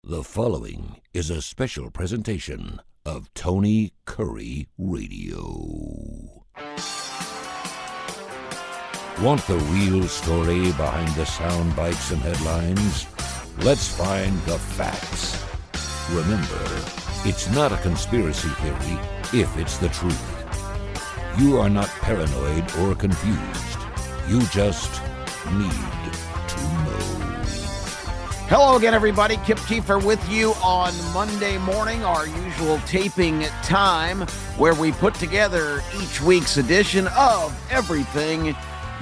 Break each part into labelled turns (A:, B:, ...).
A: The following is a special presentation of Tony Kurre Radio. Want the real story behind the sound bites and headlines? Let's find the facts. Remember, it's not a conspiracy theory if it's the truth. You are not paranoid or confused. You just need to know.
B: Hello again, everybody. Kip Kiefer with you on Monday morning, our usual taping time, where we put together each week's edition of Everything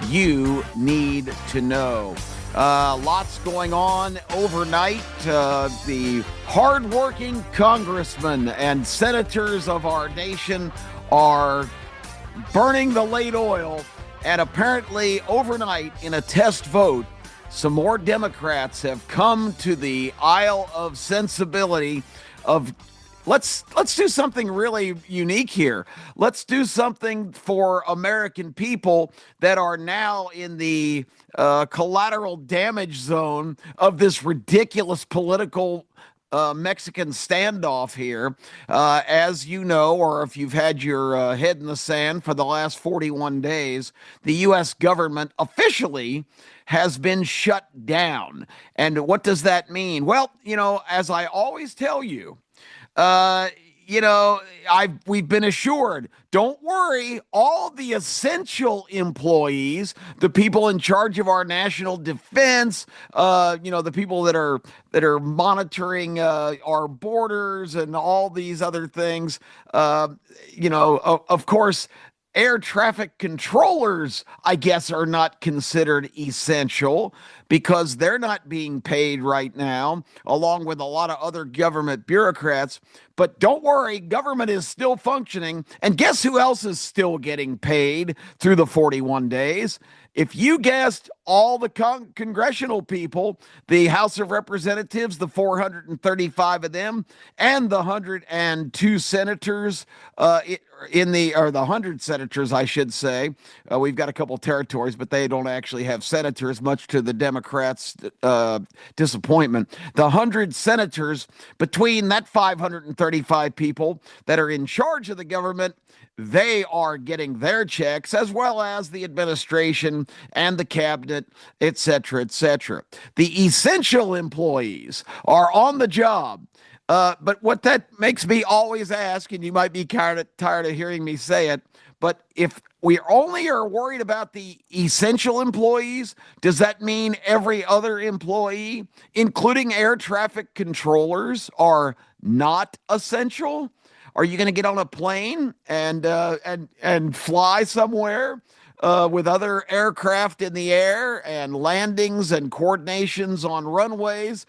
B: You Need to Know. Lots going on overnight. The hardworking congressmen and senators of our nation are burning the late oil, and apparently overnight in a test vote, some more Democrats have come to the aisle of sensibility of let's do something really unique here. Let's do something for American people that are now in the collateral damage zone of this ridiculous political Mexican standoff here. As you know, or if you've had your head in the sand for the last 41 days, the U.S. government officially has been shut down. And what does that mean? Well, as I always tell you, we've been assured, don't worry, all the essential employees, the people in charge of our national defense, the people that are monitoring our borders and all these other things, of course, air traffic controllers, I guess, are not considered essential because they're not being paid right now, along with a lot of other government bureaucrats. But don't worry, government is still functioning. And guess who else is still getting paid through the 41 days? If you guessed all the congressional people, the House of Representatives, the 435 of them, and the 102 senators the 100 senators, I should say. We've got a couple territories, but they don't actually have senators, much to the Democrats' disappointment. The 100 senators, between that 535 people that are in charge of the government, they are getting their checks, as well as the administration and the cabinet, et cetera, et cetera. The essential employees are on the job. But what that makes me always ask, and you might be tired of hearing me say it, but if we only are worried about the essential employees, does that mean every other employee, including air traffic controllers, are not essential? Are you going to get on a plane and fly somewhere with other aircraft in the air and landings and coordinations on runways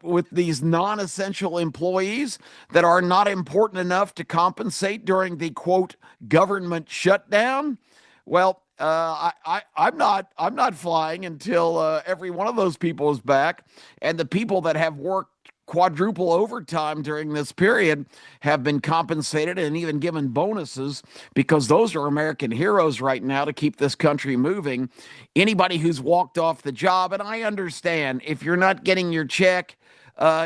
B: with these non-essential employees that are not important enough to compensate during the quote government shutdown? Well, I'm not flying until every one of those people is back, and the people that have worked quadruple overtime during this period have been compensated and even given bonuses, because those are American heroes right now to keep this country moving. Anybody who's walked off the job, and I understand if you're not getting your check,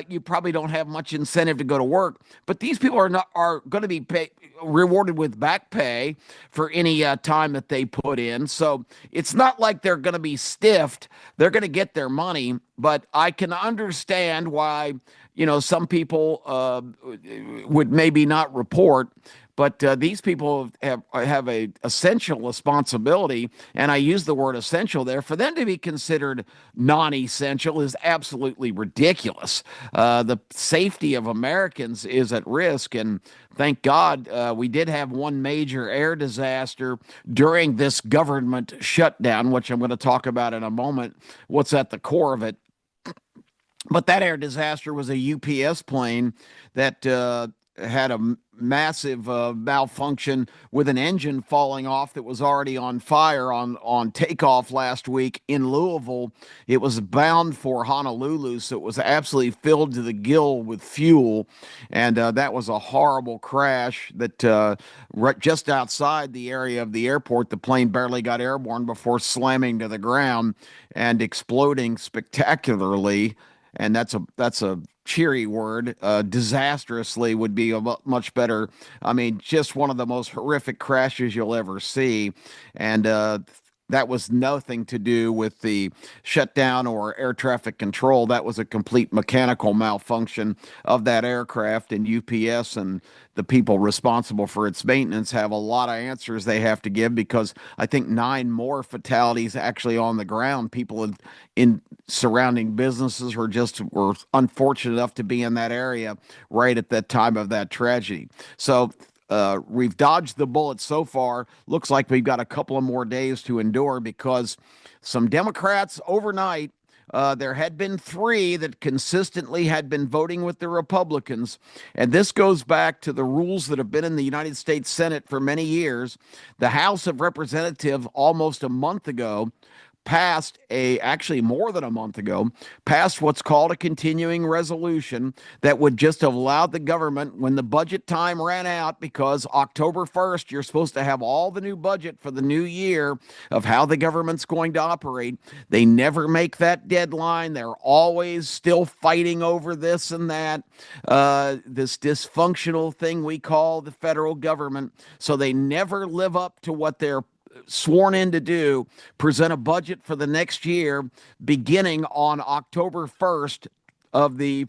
B: you probably don't have much incentive to go to work, but these people are going to be rewarded with back pay for any time that they put in. So it's not like they're going to be stiffed. They're going to get their money, but I can understand why, some people would maybe not report. But these people have a essential responsibility, and I use the word essential there. For them to be considered non-essential is absolutely ridiculous. The safety of Americans is at risk, and thank God we did have one major air disaster during this government shutdown, which I'm going to talk about in a moment, what's at the core of it. But that air disaster was a UPS plane that had a massive malfunction with an engine falling off that was already on fire on takeoff last week in Louisville. It was bound for Honolulu, so it was absolutely filled to the gill with fuel, and that was a horrible crash that just outside the area of the airport, the plane barely got airborne before slamming to the ground and exploding spectacularly. And that's a cheery word. Disastrously would be a much better. I mean, just one of the most horrific crashes you'll ever see. And that was nothing to do with the shutdown or air traffic control. That was a complete mechanical malfunction of that aircraft, and UPS and the people responsible for its maintenance have a lot of answers they have to give, because I think 9 more fatalities actually on the ground. People in surrounding businesses were unfortunate enough to be in that area right at that time of that tragedy. So we've dodged the bullet so far. Looks like we've got a couple of more days to endure, because some Democrats overnight, there had been 3 that consistently had been voting with the Republicans. And this goes back to the rules that have been in the United States Senate for many years. The House of Representatives, almost a month ago, actually more than a month ago, passed what's called a continuing resolution that would just have allowed the government, when the budget time ran out, because October 1st, you're supposed to have all the new budget for the new year of how the government's going to operate. They never make that deadline. They're always still fighting over this and that, this dysfunctional thing we call the federal government. So they never live up to what they're sworn in to do, present a budget for the next year beginning on October 1st of the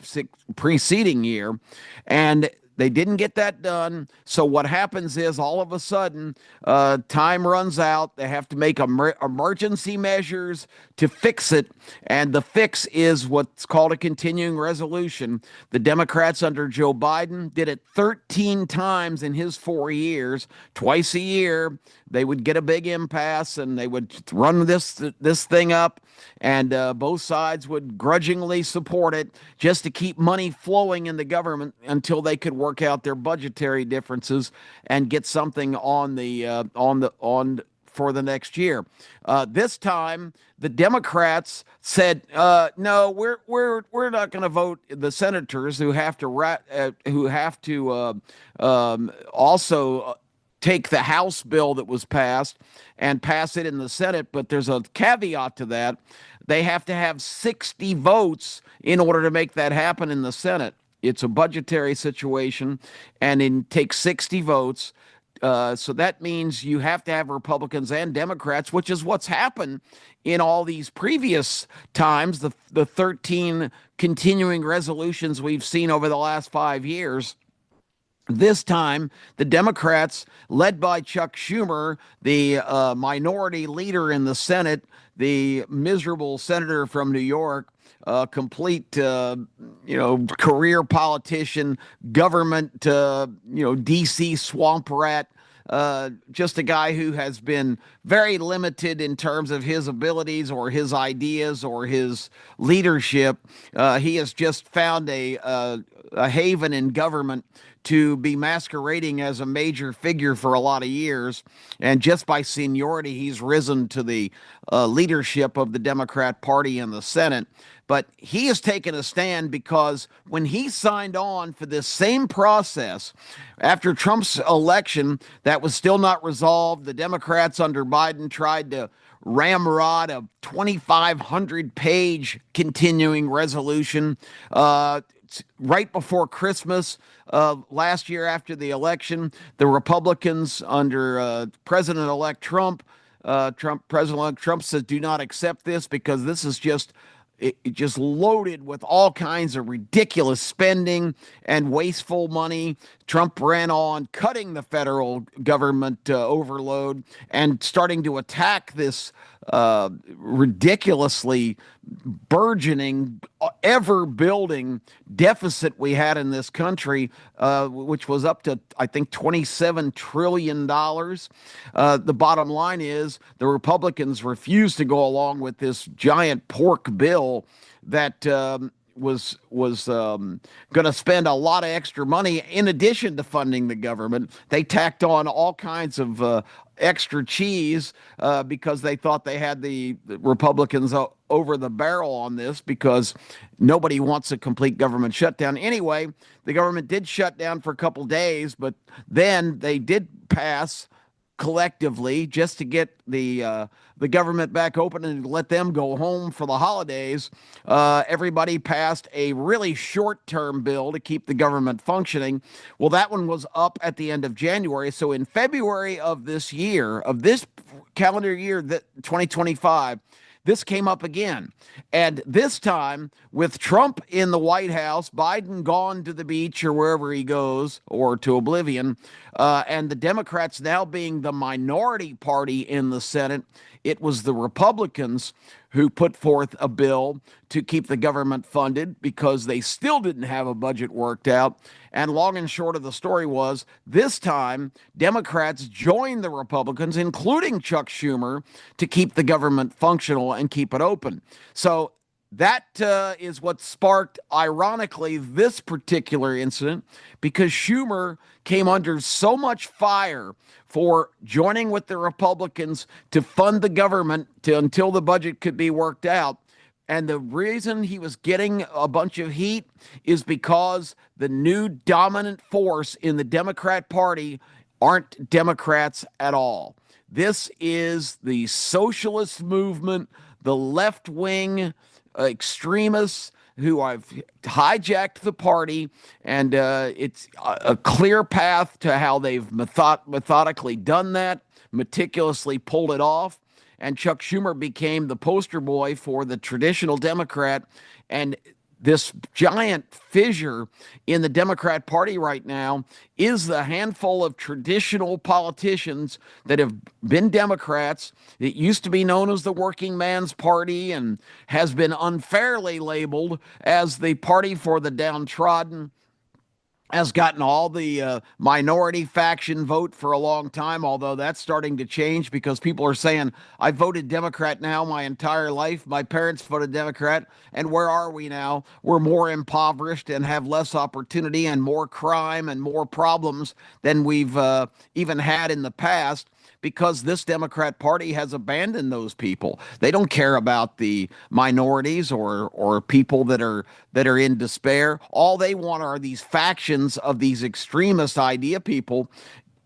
B: preceding year. And they didn't get that done. So what happens is, all of a sudden, time runs out. They have to make emergency measures to fix it. And the fix is what's called a continuing resolution. The Democrats under Joe Biden did it 13 times in his 4 years. Twice a year, they would get a big impasse and they would run this thing up. And both sides would grudgingly support it, just to keep money flowing in the government until they could work out their budgetary differences and get something for the next year. This time, the Democrats said, "No, we're not going to vote." The senators who have to also take the House bill that was passed and pass it in the Senate, but there's a caveat to that. They have to have 60 votes in order to make that happen in the Senate. It's a budgetary situation, and it takes 60 votes. So that means you have to have Republicans and Democrats, which is what's happened in all these previous times, the 13 continuing resolutions we've seen over the last 5 years. This time, the Democrats, led by Chuck Schumer, the minority leader in the Senate, the miserable senator from New York, complete, career politician, government, DC swamp rat, just a guy who has been very limited in terms of his abilities or his ideas or his leadership. He has just found a haven in government to be masquerading as a major figure for a lot of years. And just by seniority, he's risen to the leadership of the Democrat Party in the Senate. But he has taken a stand, because when he signed on for this same process after Trump's election, that was still not resolved. The Democrats under Biden tried to ramrod a 2,500-page continuing resolution right before Christmas last year after the election. The Republicans under President-elect Trump, President-elect Trump said, "Do not accept this, because this is just loaded with all kinds of ridiculous spending and wasteful money." Trump ran on cutting the federal government overload and starting to attack this ridiculously burgeoning, ever-building deficit we had in this country, which was up to, I think, $27 trillion. The bottom line is the Republicans refused to go along with this giant pork bill that was going to spend a lot of extra money in addition to funding the government. They tacked on all kinds of extra cheese because they thought they had the Republicans over the barrel on this, because nobody wants a complete government shutdown. Anyway, the government did shut down for a couple days, but then they did pass collectively, just to get the government back open and let them go home for the holidays, everybody passed a really short-term bill to keep the government functioning. Well, that one was up at the end of January. So in February of this year, of this calendar year, that 2025, this came up again. And this time, with Trump in the White House, Biden gone to the beach or wherever he goes, or to oblivion, and the Democrats now being the minority party in the Senate, it was the Republicans who put forth a bill to keep the government funded because they still didn't have a budget worked out. And long and short of the story was, this time, Democrats joined the Republicans, including Chuck Schumer, to keep the government functional and keep it open. So that is what sparked, ironically, this particular incident, because Schumer came under so much fire for joining with the Republicans to fund the government until the budget could be worked out. And the reason he was getting a bunch of heat is because the new dominant force in the Democrat Party aren't Democrats at all. This is the socialist movement, the left wing extremists who have hijacked the party, and it's a clear path to how they've methodically done that, meticulously pulled it off. And Chuck Schumer became the poster boy for the traditional Democrat. And this giant fissure in the Democrat Party right now is the handful of traditional politicians that have been Democrats. It used to be known as the Working Man's Party and has been unfairly labeled as the party for the downtrodden, has gotten all the minority faction vote for a long time, although that's starting to change because people are saying, I voted Democrat now my entire life. My parents voted Democrat. And where are we now? We're more impoverished and have less opportunity and more crime and more problems than we've even had in the past, because this Democrat Party has abandoned those people. They don't care about the minorities or people that are in despair. All they want are these factions of these extremist idea people.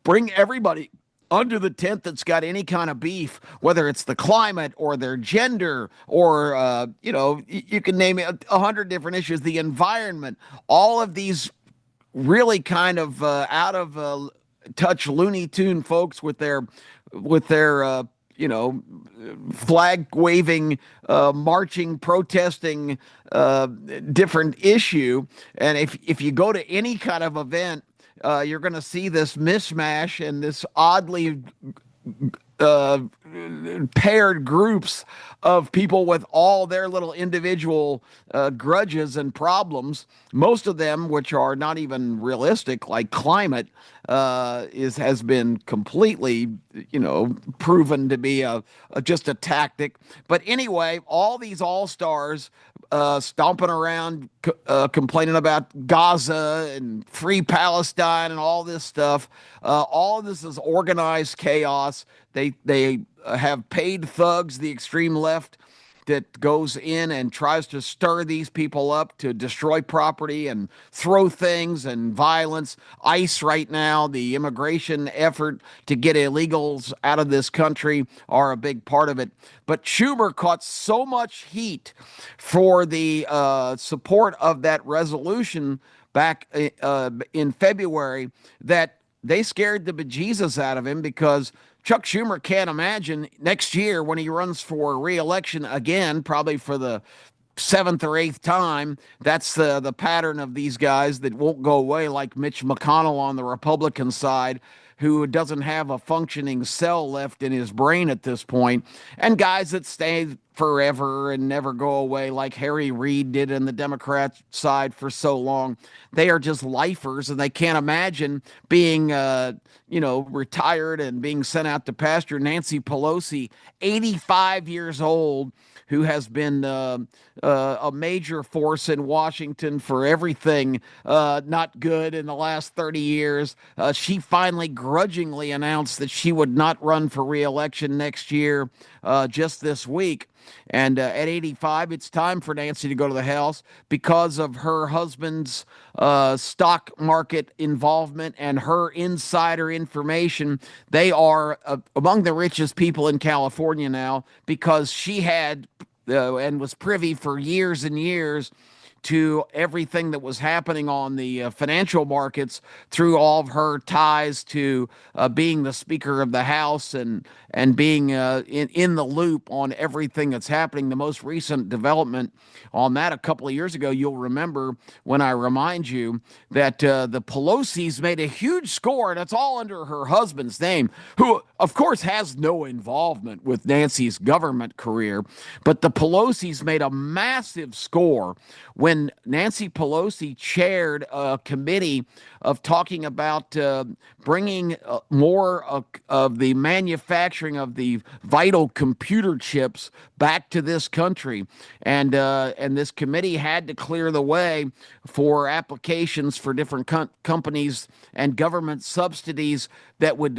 B: Bring everybody under the tent that's got any kind of beef, whether it's the climate or their gender or you can name it 100 different issues, the environment, all of these really kind of out of touch Looney Tune folks with their flag waving, marching, protesting, different issue. And if you go to any kind of event, you're going to see this mishmash and this oddly paired groups of people with all their little individual grudges and problems, most of them which are not even realistic, like climate, has been completely, proven to be just a tactic. But anyway, all these all-stars stomping around, complaining about Gaza and free Palestine and all this stuff. All of this is organized chaos. They have paid thugs, the extreme left, that goes in and tries to stir these people up to destroy property and throw things and violence. ICE right now, the immigration effort to get illegals out of this country, are a big part of it. But Schumer caught so much heat for the support of that resolution back in February that they scared the bejesus out of him, because Chuck Schumer can't imagine next year when he runs for re-election again, probably for the seventh or eighth time. That's the pattern of these guys that won't go away, like Mitch McConnell on the Republican side, who doesn't have a functioning cell left in his brain at this point, and guys that stay forever and never go away, like Harry Reid did in the Democrat side for so long. They are just lifers, and they can't imagine being, retired and being sent out to pasture. Nancy Pelosi, 85 years old, who has been a major force in Washington for everything not good in the last 30 years. She finally begrudgingly announced that she would not run for re-election next year just this week. And at 85, it's time for Nancy to go to the House because of her husband's stock market involvement and her insider information. They are among the richest people in California now because she had and was privy for years and years to everything that was happening on the financial markets through all of her ties to being the Speaker of the House and being in the loop on everything that's happening. The most recent development on that a couple of years ago, you'll remember when I remind you that the Pelosi's made a huge score, and it's all under her husband's name, who, of course, has no involvement with Nancy's government career. But the Pelosi's made a massive score when Nancy Pelosi chaired a committee of talking about bringing more of the manufacturing of the vital computer chips back to this country, and this committee had to clear the way for applications for different companies and government subsidies that would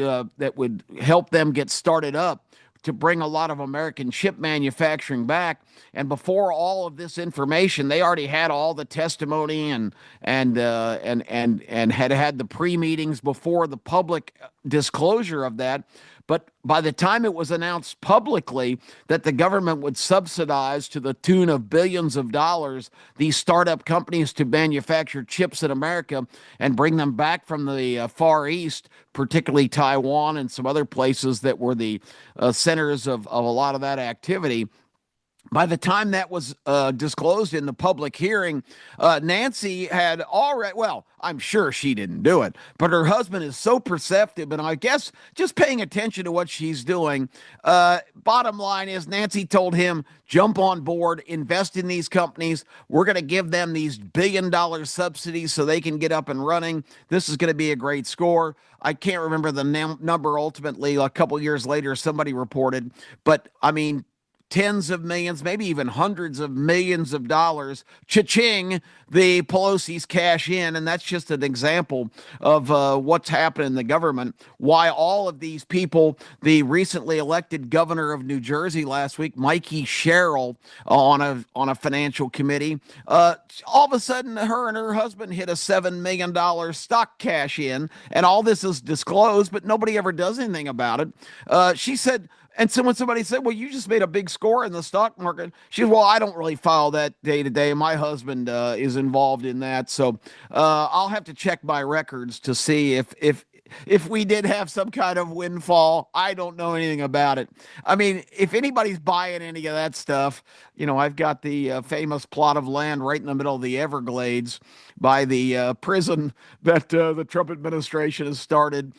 B: help them get started up to bring a lot of American chip manufacturing back. And before all of this information, they already had all the testimony and had the pre-meetings before the public disclosure of that. But by the time it was announced publicly that the government would subsidize to the tune of billions of dollars these startup companies to manufacture chips in America and bring them back from the Far East, particularly Taiwan and some other places that were the centers of a lot of that activity. By the time that was disclosed in the public hearing, Nancy had already, well, I'm sure she didn't do it, but her husband is so perceptive, and I guess just paying attention to what she's doing. Bottom line is, Nancy told him, jump on board, invest in these companies. We're going to give them these billion-dollar subsidies so they can get up and running. This is going to be a great score. I can't remember the number ultimately. A couple years later, somebody reported, but I mean, tens of millions, maybe even hundreds of millions of dollars. Cha-ching, the Pelosi's cash in. And that's just an example of what's happened in the government. Why all of these people, the recently elected governor of New Jersey last week, Mikey Sherrill, on a financial committee, all of a sudden her and her husband hit a $7 million stock cash in. And all this is disclosed, but nobody ever does anything about it. She said, and so when somebody said, well, you just made a big score in the stock market, she said, well, I don't really follow that day to day. My husband is involved in that. So I'll have to check my records to see if we did have some kind of windfall. I don't know anything about it. I mean, if anybody's buying any of that stuff, I've got the famous plot of land right in the middle of the Everglades by the prison that the Trump administration has started,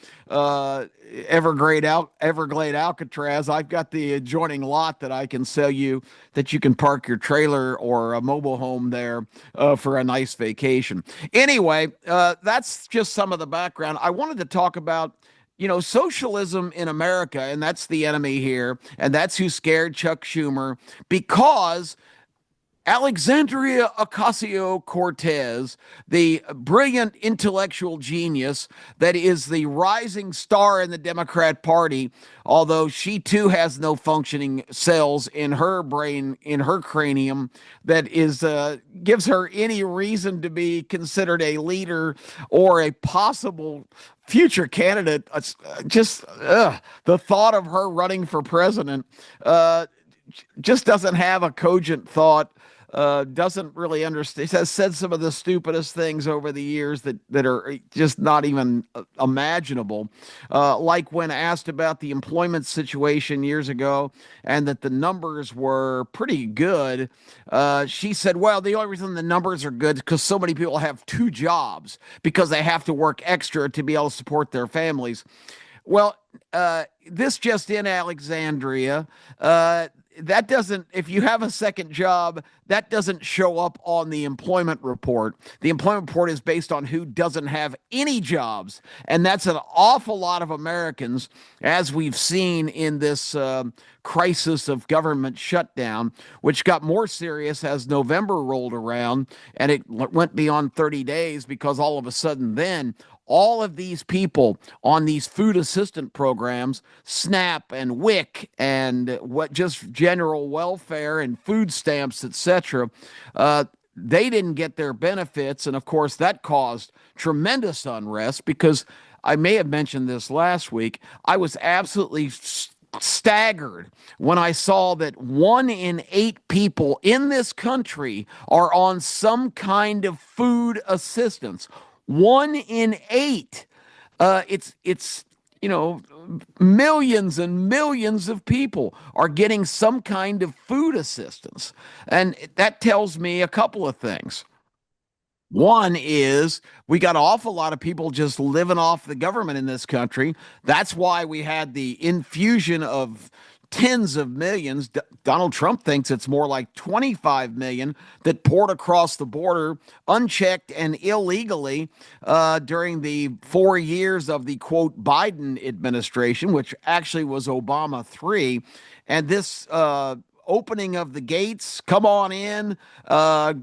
B: Everglade Alcatraz. I've got the adjoining lot that I can sell you that you can park your trailer or a mobile home there for a nice vacation. Anyway, that's just some of the background. I wanted to talk about socialism in America, and that's the enemy here, and that's who scared Chuck Schumer, because Alexandria Ocasio-Cortez, the brilliant intellectual genius that is the rising star in the Democrat Party, although she too has no functioning cells in her brain, in her cranium, that is gives her any reason to be considered a leader or a possible future candidate. The thought of her running for president just doesn't have a cogent thought. Doesn't really understand, has said some of the stupidest things over the years that are just not even imaginable. Like when asked about the employment situation years ago and that the numbers were pretty good, she said, well, the only reason the numbers are good is because so many people have two jobs because they have to work extra to be able to support their families. Well, this just in, Alexandria, that doesn't, if you have a second job, that doesn't show up on the employment report. The employment report is based on who doesn't have any jobs. And that's an awful lot of Americans, as we've seen in this crisis of government shutdown, which got more serious as November rolled around and it went beyond 30 days because all of a sudden then all of these people on these food assistant programs, SNAP and WIC and what just general welfare and food stamps, etc., they didn't get their benefits. And of course, that caused tremendous unrest because I may have mentioned this last week. I was absolutely staggered when I saw that 1 in 8 people in this country are on some kind of food assistance. 1 in 8. It's you know millions and millions of people are getting some kind of food assistance, and that tells me a couple of things. One is we got an awful lot of people just living off the government in this country. That's why we had the infusion of tens of millions. Donald Trump thinks it's more like 25 million that poured across the border unchecked and illegally during the 4 years of the quote Biden administration, which actually was Obama 3. And this opening of the gates. Come on in,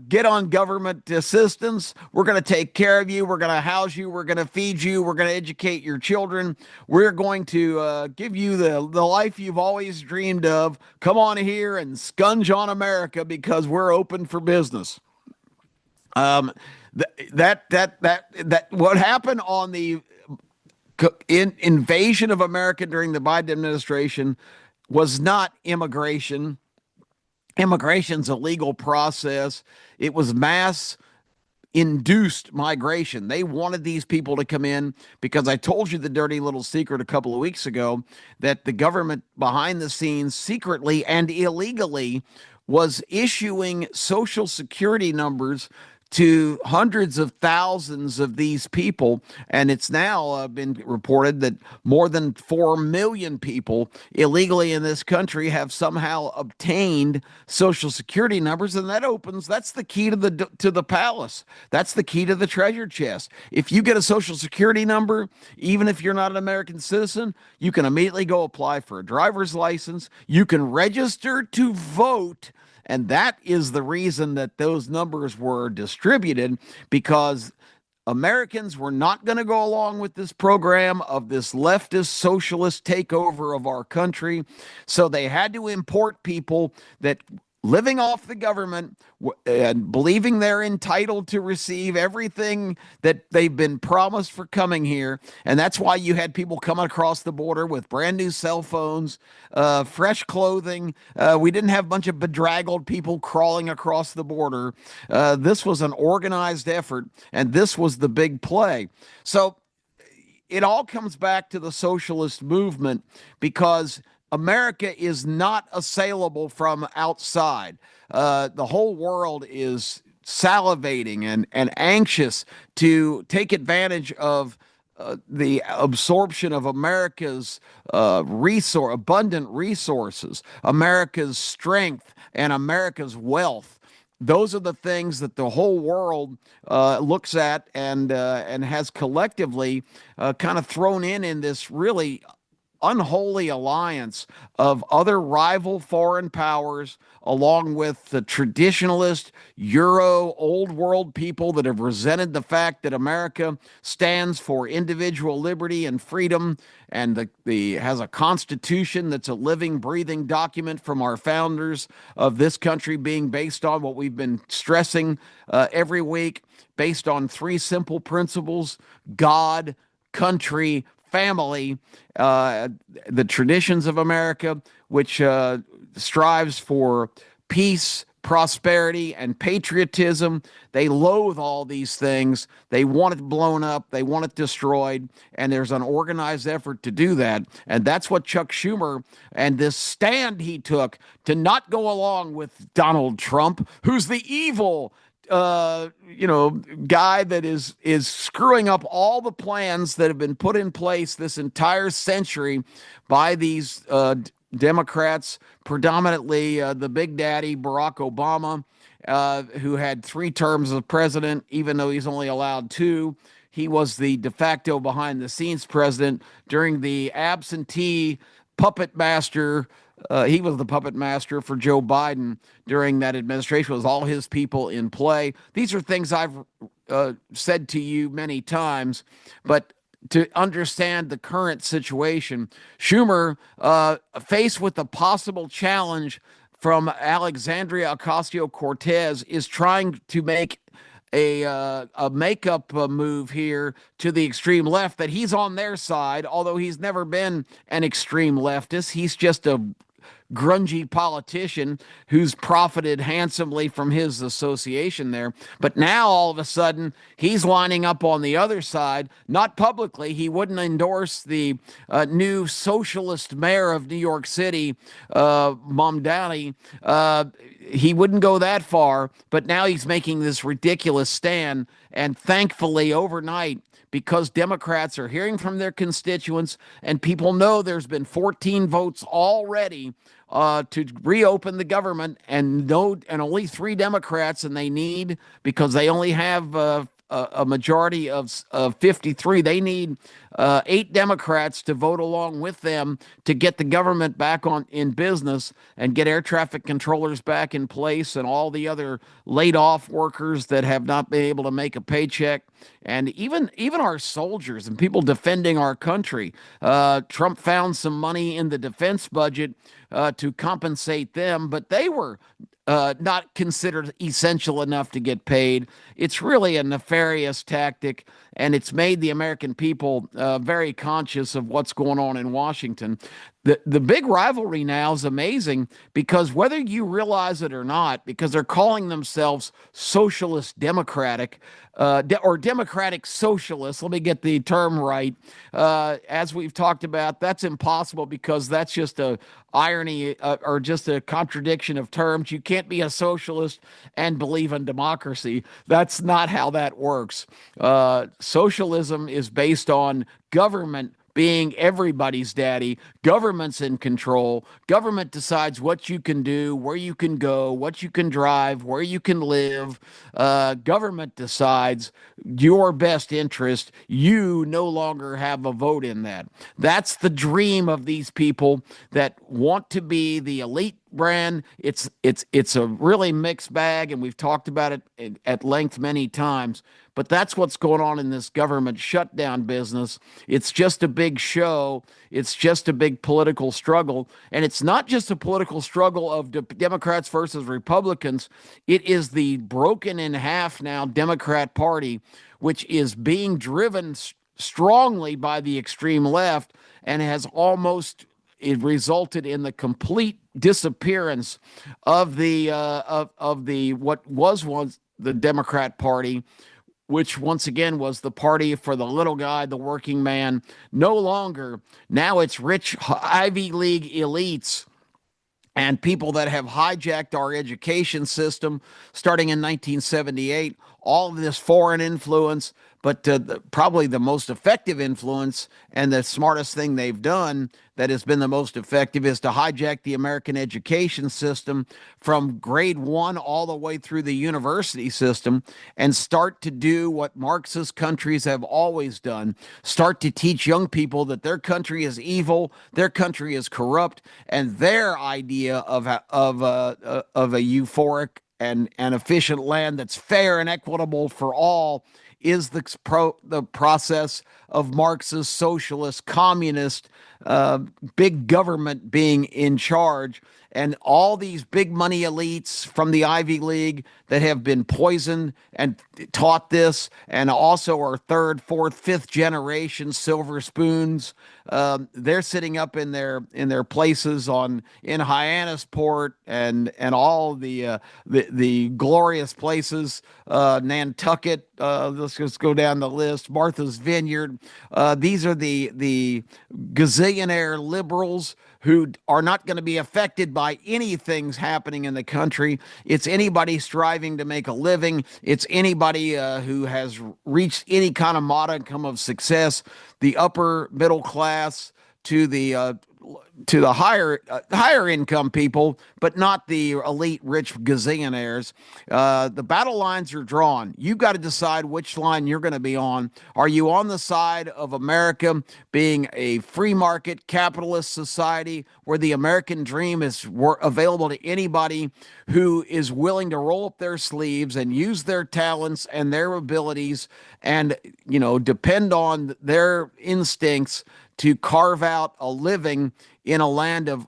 B: get on government assistance. We're going to take care of you. We're going to house you. We're going to feed you. We're going to educate your children. We're going to give you the life you've always dreamed of. Come on here and scunge on America because we're open for business. Um, that what happened on the invasion of America during the Biden administration was not immigration. Immigration's a legal process. It was mass induced migration. They wanted these people to come in because I told you the dirty little secret a couple of weeks ago that the government behind the scenes secretly and illegally was issuing social security numbers to hundreds of thousands of these people. And it's now been reported that more than 4 million people illegally in this country have somehow obtained social security numbers. And that's the key to the palace. That's the key to the treasure chest. If you get a social security number, even if you're not an American citizen, you can immediately go apply for a driver's license. You can register to vote. And that is the reason that those numbers were distributed, because Americans were not going to go along with this program of this leftist socialist takeover of our country. So they had to import people that living off the government and believing they're entitled to receive everything that they've been promised for coming here. And that's why you had people coming across the border with brand new cell phones, fresh clothing. We didn't have a bunch of bedraggled people crawling across the border. This was an organized effort, and this was the big play. So it all comes back to the socialist movement because America is not assailable from outside. The whole world is salivating and anxious to take advantage of the absorption of America's abundant resources, America's strength, and America's wealth. Those are the things that the whole world looks at and has collectively kind of thrown in this really unholy alliance of other rival foreign powers, along with the traditionalist Euro old world people that have resented the fact that America stands for individual liberty and freedom and has a constitution that's a living, breathing document from our founders of this country being based on what we've been stressing every week, based on 3 simple principles: God, country, family, the traditions of America, which strives for peace, prosperity, and patriotism. They loathe all these things. They want it blown up. They want it destroyed. And there's an organized effort to do that. And that's what Chuck Schumer and this stand he took to not go along with Donald Trump, who's the evil guy that is screwing up all the plans that have been put in place this entire century by these Democrats, predominantly the big daddy Barack Obama, who had 3 terms as president, even though he's only allowed 2. He was the de facto behind the scenes president during the absentee puppet master. He was the puppet master for Joe Biden during that administration. It was all his people in play. These are things I've said to you many times, but to understand the current situation, Schumer, faced with the possible challenge from Alexandria Ocasio-Cortez, is trying to make a makeup move here to the extreme left, that he's on their side, although he's never been an extreme leftist. He's just a grungy politician who's profited handsomely from his association there. But now all of a sudden he's lining up on the other side, not publicly. He wouldn't endorse the new socialist mayor of New York City, Mamdani. He wouldn't go that far, but now he's making this ridiculous stand. And thankfully, overnight, because Democrats are hearing from their constituents and people know there's been 14 votes already to reopen the government, and only 3 Democrats, and they need, because they only have a majority of 53. They need 8 Democrats to vote along with them to get the government back in business and get air traffic controllers back in place and all the other laid off workers that have not been able to make a paycheck. And even our soldiers and people defending our country. Trump found some money in the defense budget to compensate them, but they were not considered essential enough to get paid. It's really a nefarious tactic, and it's made the American people very conscious of what's going on in Washington. The big rivalry now is amazing, because whether you realize it or not, because they're calling themselves socialist democratic, or democratic socialists. Let me get the term right. As we've talked about, that's impossible, because that's just a irony, or just a contradiction of terms. You can't be a socialist and believe in democracy. That's not how that works. Socialism is based on government being everybody's daddy. Government's in control. Government decides what you can do, where you can go, what you can drive, where you can live. Government decides your best interest. You no longer have a vote in that. That's the dream of these people that want to be the elite brand. It's a really mixed bag, and we've talked about it at length many times. But that's what's going on in this government shutdown business. It's just a big show. It's just a big political struggle. And it's not just a political struggle of Democrats versus Republicans. It is the broken in half now Democrat Party, which is being driven strongly by the extreme left, and has almost resulted in the complete disappearance of the what was once the Democrat Party, which once again was the party for the little guy, the working man. No longer. Now it's rich Ivy League elites and people that have hijacked our education system starting in 1978. All of this foreign influence, but probably the most effective influence and the smartest thing they've done that has been the most effective is to hijack the American education system from grade 1 all the way through the university system, and start to do what Marxist countries have always done: start to teach young people that their country is evil, their country is corrupt, and their idea of a euphoric and efficient land that's fair and equitable for all is the process of Marxist, socialist, communist, big government being in charge. And all these big money elites from the Ivy League that have been poisoned and taught this, and also are 3rd, 4th, 5th generation silver spoons. They're sitting up in their places in Hyannisport and all the glorious places, Nantucket. Let's just go down the list. Martha's Vineyard. These are the gazillionaire liberals who are not going to be affected by anything happening in the country. It's anybody striving to make a living. It's anybody who has reached any kind of modicum of success, the upper middle class to the to the higher income people, but not the elite rich gazillionaires. The battle lines are drawn. You've got to decide which line you're going to be on. Are you on the side of America being a free market capitalist society where the American dream is available to anybody who is willing to roll up their sleeves and use their talents and their abilities and, depend on their instincts to carve out a living in a land of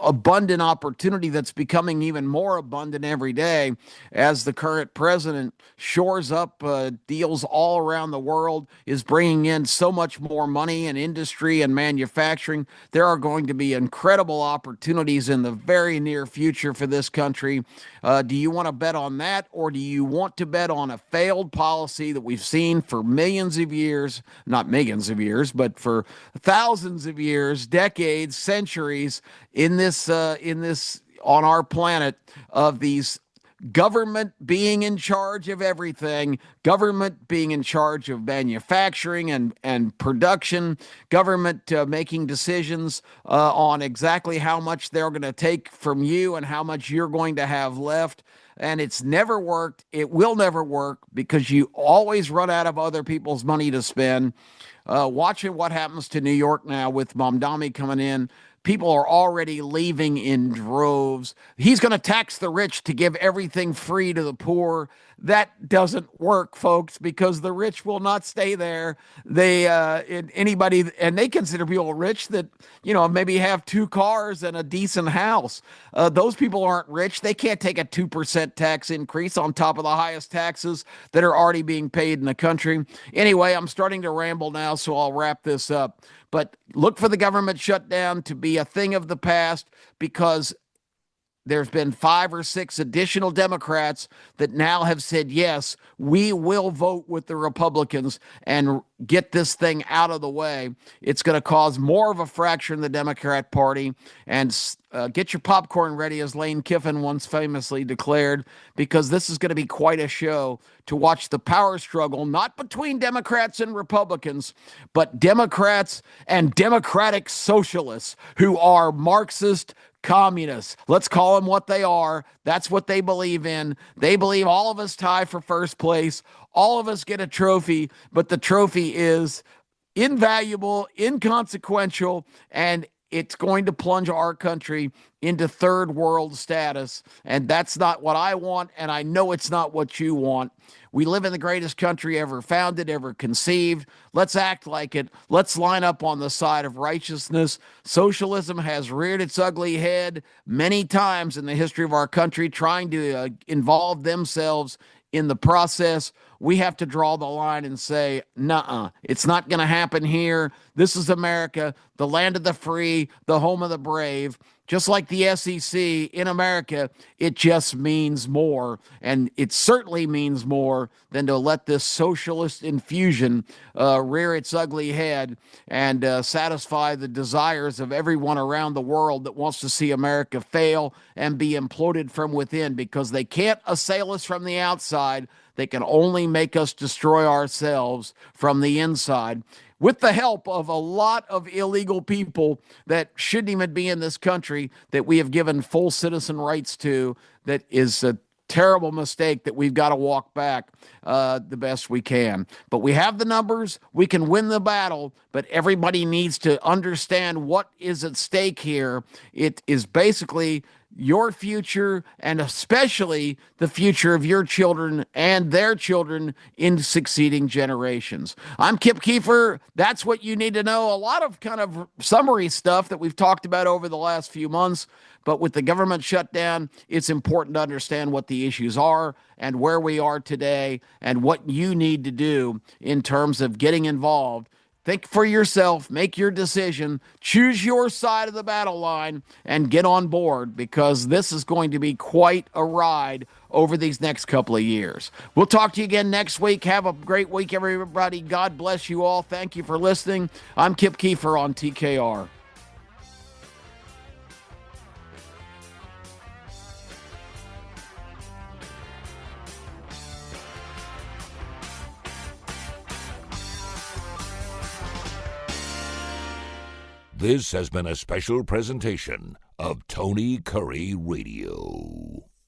B: abundant opportunity that's becoming even more abundant every day as the current president shores up deals all around the world, is bringing in so much more money and industry and manufacturing. There are going to be incredible opportunities in the very near future for this country. Do you want to bet on that, or do you want to bet on a failed policy that we've seen for millions of years, not millions of years, but for thousands of years, decades, centuries in this on our planet, of these government being in charge of everything, government being in charge of manufacturing and production, government making decisions on exactly how much they're going to take from you and how much you're going to have left. And it's never worked. It will never work because you always run out of other people's money to spend. Watching what happens to New York now with Mamdani coming in, people are already leaving in droves. He's going to tax the rich to give everything free to the poor. That doesn't work, folks, because the rich will not stay there. Anybody, and they consider people rich that, maybe have 2 cars and a decent house. Those people aren't rich. They can't take a 2% tax increase on top of the highest taxes that are already being paid in the country. Anyway, I'm starting to ramble now, so I'll wrap this up. But look for the government shutdown to be a thing of the past, because there's been 5 or 6 additional Democrats that now have said, yes, we will vote with the Republicans and get this thing out of the way. It's going to cause more of a fracture in the Democrat Party. And get your popcorn ready, as Lane Kiffin once famously declared, because this is going to be quite a show to watch the power struggle, not between Democrats and Republicans, but Democrats and democratic socialists who are Marxist communists. Let's call them what they are. That's what they believe in. They believe all of us tie for first place. All of us get a trophy, but the trophy is invaluable, inconsequential, and it's going to plunge our country into third world status. And that's not what I want, and I know it's not what you want. We live in the greatest country ever founded, ever conceived. Let's act like it. Let's line up on the side of righteousness. Socialism has reared its ugly head many times in the history of our country, trying to involve themselves in the process. We have to draw the line and say, nuh-uh, it's not going to happen here. This is America, the land of the free, the home of the brave. Just like the SEC in America, it just means more. And it certainly means more than to let this socialist infusion rear its ugly head and satisfy the desires of everyone around the world that wants to see America fail and be imploded from within, because they can't assail us from the outside. They can only make us destroy ourselves from the inside, with the help of a lot of illegal people that shouldn't even be in this country, that we have given full citizen rights to. That is a terrible mistake that we've got to walk back the best we can. But we have the numbers. We can win the battle, but everybody needs to understand what is at stake here. It is basically your future, and especially the future of your children and their children in succeeding generations. I'm Kip Kiefer. That's what you need to know. A lot of kind of summary stuff that we've talked about over the last few months, but with the government shutdown, it's important to understand what the issues are and where we are today and what you need to do in terms of getting involved. Think for yourself, make your decision, choose your side of the battle line, and get on board, because this is going to be quite a ride over these next couple of years. We'll talk to you again next week. Have a great week, everybody. God bless you all. Thank you for listening. I'm Kip Kiefer on TKR.
A: This has been a special presentation of Tony Kurre Radio.